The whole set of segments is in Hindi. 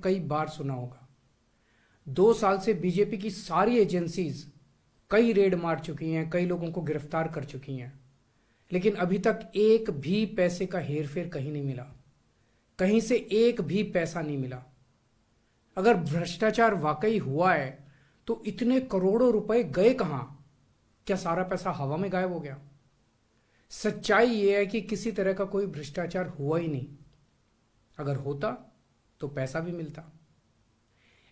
कई बार सुना होगा। 2 साल से बीजेपी की सारी एजेंसीज कई रेड मार चुकी हैं, कई लोगों को गिरफ्तार कर चुकी हैं, लेकिन अभी तक एक भी पैसे का हेरफेर कहीं नहीं मिला, कहीं से एक भी पैसा नहीं मिला। अगर भ्रष्टाचार वाकई हुआ है तो इतने करोड़ों रुपए गए कहां? क्या सारा पैसा हवा में गायब हो गया? सच्चाई यह है कि किसी तरह का कोई भ्रष्टाचार हुआ ही नहीं। अगर होता तो पैसा भी मिलता।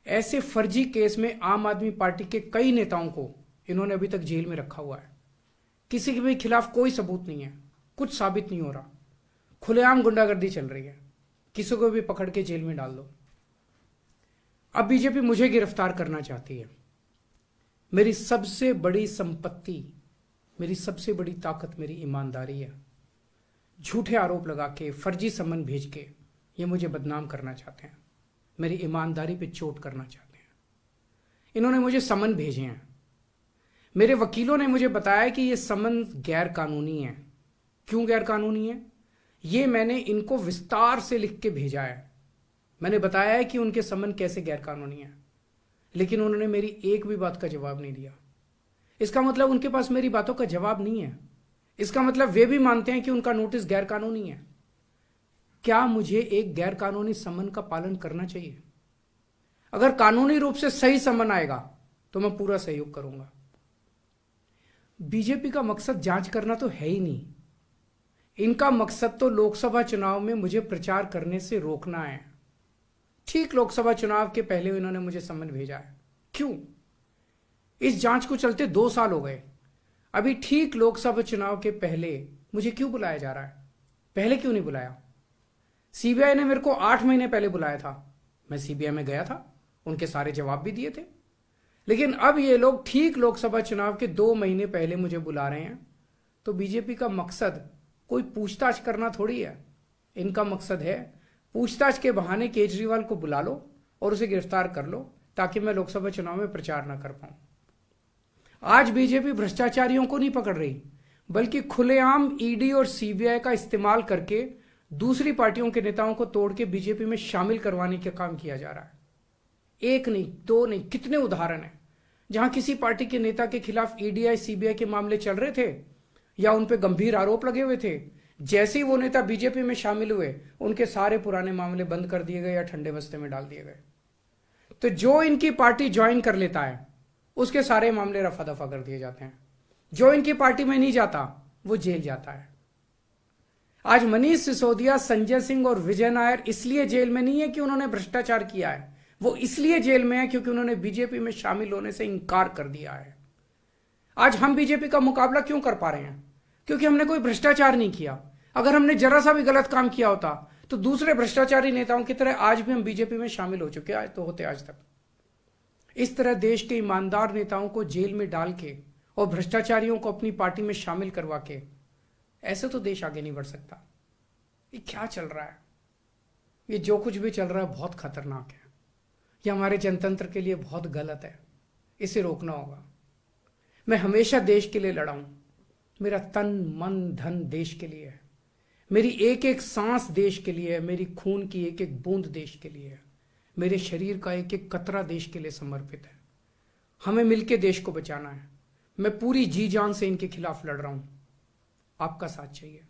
ऐसे फर्जी केस में आम आदमी पार्टी के कई नेताओं को इन्होंने अभी तक जेल में रखा हुआ है। किसी के भी खिलाफ कोई सबूत नहीं है, कुछ साबित नहीं हो रहा, खुलेआम गुंडागर्दी चल रही है, किसी को भी पकड़ के जेल में डाल दो। अब बीजेपी मुझे गिरफ्तार करना चाहती है। मेरी सबसे बड़ी संपत्ति, मेरी सबसे बड़ी ताकत मेरी ईमानदारी है। झूठे आरोप लगा के, फर्जी समन भेज के ये मुझे बदनाम करना चाहते हैं, मेरी ईमानदारी पे चोट करना चाहते हैं। इन्होंने मुझे समन भेजे हैं। मेरे वकीलों ने मुझे बताया कि ये समन गैर कानूनी है। क्यों गैर कानूनी है? ये मैंने इनको विस्तार से लिख के भेजा है। मैंने बताया है कि उनके समन कैसे गैर कानूनी है, लेकिन उन्होंने मेरी एक भी बात का जवाब नहीं दिया। इसका मतलब उनके पास मेरी बातों का जवाब नहीं है। इसका मतलब वे भी मानते हैं कि उनका नोटिस गैर कानूनी है। क्या मुझे एक गैर कानूनी समन का पालन करना चाहिए? अगर कानूनी रूप से सही समन आएगा तो मैं पूरा सहयोग करूंगा। बीजेपी का मकसद जांच करना तो है ही नहीं। इनका मकसद तो लोकसभा चुनाव में मुझे प्रचार करने से रोकना है। ठीक लोकसभा चुनाव के पहले इन्होंने मुझे समन भेजा है। क्यों? इस जांच को चलते 2 साल हो गए। अभी ठीक लोकसभा चुनाव के पहले मुझे क्यों बुलाया जा रहा है? पहले क्यों नहीं बुलाया? सीबीआई ने मेरे को 8 महीने पहले बुलाया था। मैं सीबीआई में गया था, उनके सारे जवाब भी दिए थे। लेकिन अब ये लोग ठीक लोकसभा चुनाव के 2 महीने पहले मुझे बुला रहे हैं। तो बीजेपी का मकसद कोई पूछताछ करना थोड़ी है। इनका मकसद है पूछताछ के बहाने केजरीवाल को बुला लो और उसे गिरफ्तार कर लो, ताकि मैं लोकसभा चुनाव में प्रचार ना कर पाऊं। आज बीजेपी भ्रष्टाचारियों को नहीं पकड़ रही, बल्कि खुलेआम ईडी और सीबीआई का इस्तेमाल करके दूसरी पार्टियों के नेताओं को तोड़ के बीजेपी में शामिल करवाने का काम किया जा रहा है। एक नहीं, 2 नहीं, कितने उदाहरण हैं जहां किसी पार्टी के नेता के खिलाफ ईडीआई सीबीआई के मामले चल रहे थे या उन पे गंभीर आरोप लगे हुए थे। जैसे ही वो नेता बीजेपी में शामिल हुए, उनके सारे पुराने मामले बंद कर दिए गए या ठंडे बस्ते में डाल दिए गए। तो जो इनकी पार्टी ज्वाइन कर लेता है उसके सारे मामले रफा दफा कर दिए जाते हैं। जो इनकी पार्टी में नहीं जाता वो जेल जाता है। आज मनीष सिसोदिया, संजय सिंह और विजय नायर इसलिए जेल में नहीं है कि उन्होंने भ्रष्टाचार किया है, वो इसलिए जेल में है क्योंकि उन्होंने बीजेपी में शामिल होने से इंकार कर दिया है। आज हम बीजेपी का मुकाबला क्यों कर पा रहे हैं? क्योंकि हमने कोई भ्रष्टाचार नहीं किया। अगर हमने जरा सा भी गलत काम किया होता तो दूसरे भ्रष्टाचारी नेताओं की तरह आज भी हम बीजेपी में शामिल हो चुके तो होते आज तक। इस तरह देश के ईमानदार नेताओं को जेल में डाल के और भ्रष्टाचारियों को अपनी पार्टी में शामिल करवा के ऐसे तो देश आगे नहीं बढ़ सकता। ये क्या चल रहा है? ये जो कुछ भी चल रहा है बहुत खतरनाक है। ये हमारे जनतंत्र के लिए बहुत गलत है। इसे रोकना होगा। मैं हमेशा देश के लिए लड़ा हूं। मेरा तन मन धन देश के लिए है। मेरी एक एक सांस देश के लिए है। मेरी खून की एक एक बूंद देश के लिए है। मेरे शरीर का एक एक कतरा देश के लिए समर्पित है। हमें मिलकर देश को बचाना है। मैं पूरी जी जान से इनके खिलाफ लड़ रहा हूं। आपका साथ चाहिए।